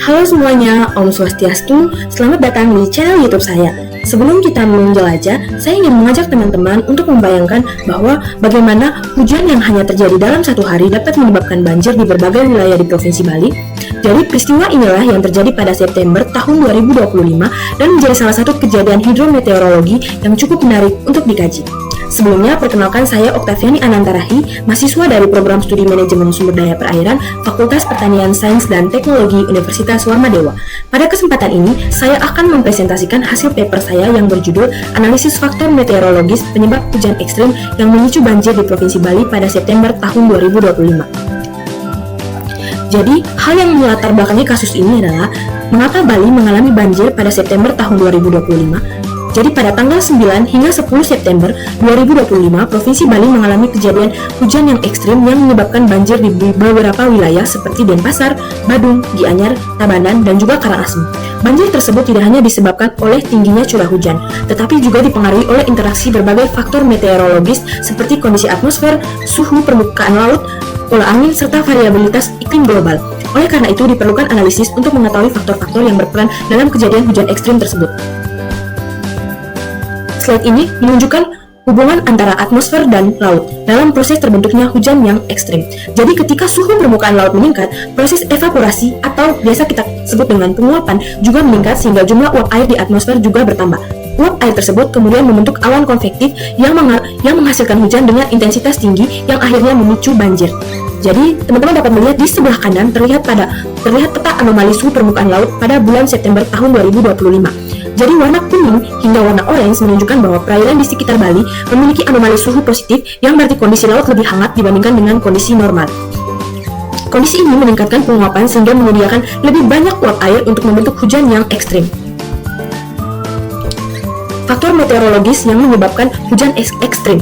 Halo semuanya, Om Swastiastu, selamat datang di channel YouTube saya. Sebelum kita menjelajah, saya ingin mengajak teman-teman untuk membayangkan bahwa bagaimana hujan yang hanya terjadi dalam satu hari dapat menyebabkan banjir di berbagai wilayah di Provinsi Bali. Jadi peristiwa inilah yang terjadi pada September tahun 2025 dan menjadi salah satu kejadian hidrometeorologi yang cukup menarik untuk dikaji. Sebelumnya, perkenalkan saya Oktaviani Anantarahi, mahasiswa dari Program Studi Manajemen Sumber Daya Perairan, Fakultas Pertanian Sains dan Teknologi Universitas Warmadewa. Pada kesempatan ini, saya akan mempresentasikan hasil paper saya yang berjudul Analisis Faktor Meteorologis Penyebab Hujan Ekstrim yang Memicu Banjir di Provinsi Bali pada September tahun 2025. Jadi, hal yang melatar belakangi kasus ini adalah mengapa Bali mengalami banjir pada September tahun 2025. Jadi pada tanggal 9 hingga 10 September 2025, Provinsi Bali mengalami kejadian hujan yang ekstrim yang menyebabkan banjir di beberapa wilayah seperti Denpasar, Badung, Gianyar, Tabanan, dan juga Karangasem. Banjir tersebut tidak hanya disebabkan oleh tingginya curah hujan, tetapi juga dipengaruhi oleh interaksi berbagai faktor meteorologis seperti kondisi atmosfer, suhu permukaan laut, pola angin, serta variabilitas iklim global. Oleh karena itu, diperlukan analisis untuk mengetahui faktor-faktor yang berperan dalam kejadian hujan ekstrim tersebut. Slide ini menunjukkan hubungan antara atmosfer dan laut dalam proses terbentuknya hujan yang ekstrim. Jadi ketika suhu permukaan laut meningkat, proses evaporasi atau biasa kita sebut dengan penguapan juga meningkat sehingga jumlah uap air di atmosfer juga bertambah. Uap air tersebut kemudian membentuk awan konvektif yang menghasilkan hujan dengan intensitas tinggi yang akhirnya memicu banjir. Jadi, teman-teman dapat melihat di sebelah kanan terlihat peta anomali suhu permukaan laut pada bulan September tahun 2025. Jadi warna kuning hingga warna orange menunjukkan bahwa perairan di sekitar Bali memiliki anomali suhu positif yang berarti kondisi laut lebih hangat dibandingkan dengan kondisi normal. Kondisi ini meningkatkan penguapan sehingga menyediakan lebih banyak uap air untuk membentuk hujan yang ekstrim. Faktor meteorologis yang menyebabkan hujan ekstrim.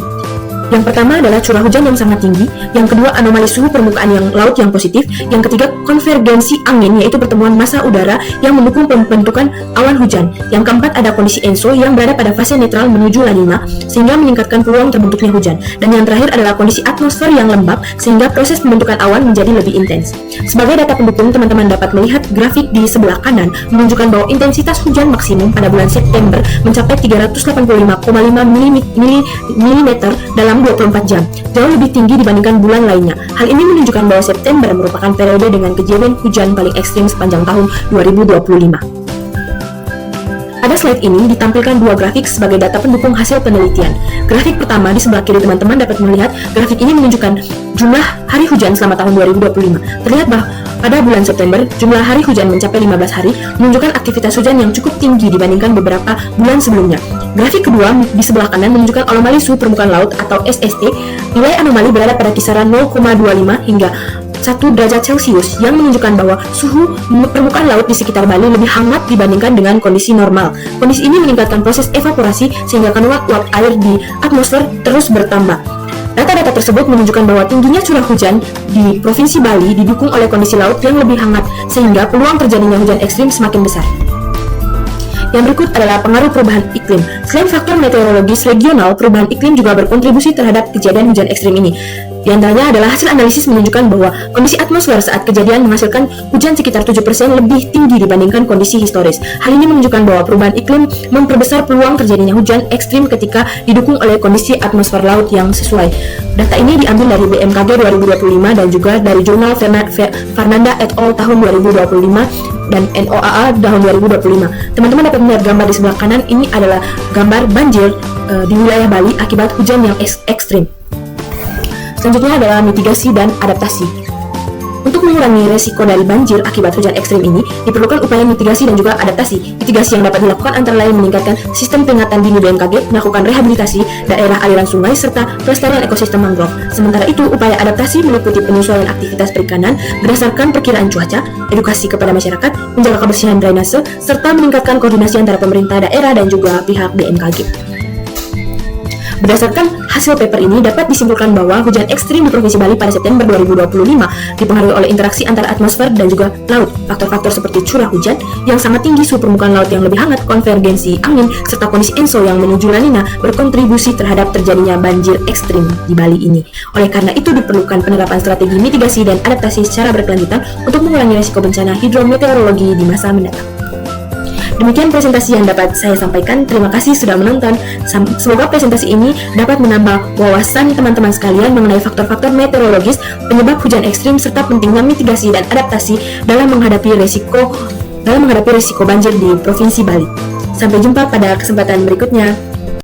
Yang pertama adalah curah hujan yang sangat tinggi, yang kedua anomali suhu permukaan yang laut yang positif, yang ketiga konvergensi angin yaitu pertemuan massa udara yang mendukung pembentukan awan hujan, yang keempat ada kondisi ENSO yang berada pada fase netral menuju La Nina sehingga meningkatkan peluang terbentuknya hujan, dan yang terakhir adalah kondisi atmosfer yang lembab sehingga proses pembentukan awan menjadi lebih intens. Sebagai data pendukung, teman-teman dapat melihat grafik di sebelah kanan menunjukkan bahwa intensitas hujan maksimum pada bulan September mencapai 385,5 mm dalam 24 jam, jauh lebih tinggi dibandingkan bulan lainnya. Hal ini menunjukkan bahwa September merupakan periode dengan kejadian hujan paling ekstrim sepanjang tahun 2025. Pada slide ini ditampilkan dua grafik sebagai data pendukung hasil penelitian. Grafik pertama di sebelah kiri teman-teman dapat melihat grafik ini menunjukkan jumlah hari hujan selama tahun 2025. Terlihat bahwa pada bulan September, jumlah hari hujan mencapai 15 hari, menunjukkan aktivitas hujan yang cukup tinggi dibandingkan beberapa bulan sebelumnya. Grafik kedua di sebelah kanan menunjukkan anomali suhu permukaan laut atau SST. Nilai anomali berada pada kisaran 0,25 hingga 1 derajat Celcius yang menunjukkan bahwa suhu permukaan laut di sekitar Bali lebih hangat dibandingkan dengan kondisi normal. Kondisi ini meningkatkan proses evaporasi sehingga kandungan uap air di atmosfer terus bertambah. Data-data tersebut menunjukkan bahwa tingginya curah hujan di Provinsi Bali didukung oleh kondisi laut yang lebih hangat sehingga peluang terjadinya hujan ekstrim semakin besar. Yang berikut adalah pengaruh perubahan iklim. Selain faktor meteorologis regional, perubahan iklim juga berkontribusi terhadap kejadian hujan ekstrim ini. Di antaranya adalah hasil analisis menunjukkan bahwa kondisi atmosfer saat kejadian menghasilkan hujan sekitar 7% lebih tinggi dibandingkan kondisi historis. Hal ini menunjukkan bahwa perubahan iklim memperbesar peluang terjadinya hujan ekstrim ketika didukung oleh kondisi atmosfer laut yang sesuai. Data ini diambil dari BMKG 2025 dan juga dari jurnal Fernanda et al. Tahun 2025 dan NOAA tahun 2025. Teman-teman dapat melihat gambar di sebelah kanan, ini adalah gambar banjir di wilayah Bali akibat hujan yang ekstrim. Selanjutnya adalah mitigasi dan adaptasi. Untuk mengurangi resiko dari banjir akibat hujan ekstrim ini, diperlukan upaya mitigasi dan juga adaptasi. Mitigasi yang dapat dilakukan antara lain meningkatkan sistem peringatan dini BMKG, melakukan rehabilitasi daerah aliran sungai, serta pelestarian ekosistem mangrove. Sementara itu, upaya adaptasi meliputi penyesuaian aktivitas perikanan berdasarkan perkiraan cuaca, edukasi kepada masyarakat, menjaga kebersihan drainase, serta meningkatkan koordinasi antara pemerintah daerah dan juga pihak BMKG. Berdasarkan hasil paper ini dapat disimpulkan bahwa hujan ekstrim di Provinsi Bali pada September 2025 dipengaruhi oleh interaksi antara atmosfer dan juga laut. Faktor-faktor seperti curah hujan yang sangat tinggi, suhu permukaan laut yang lebih hangat, konvergensi angin, serta kondisi ENSO yang menuju La Nina berkontribusi terhadap terjadinya banjir ekstrim di Bali ini. Oleh karena itu diperlukan penerapan strategi mitigasi dan adaptasi secara berkelanjutan untuk mengurangi risiko bencana hidrometeorologi di masa mendatang. Demikian presentasi yang dapat saya sampaikan. Terima kasih sudah menonton. Semoga presentasi ini dapat menambah wawasan teman-teman sekalian mengenai faktor-faktor meteorologis, penyebab hujan ekstrim, serta pentingnya mitigasi dan adaptasi dalam menghadapi risiko banjir di Provinsi Bali. Sampai jumpa pada kesempatan berikutnya.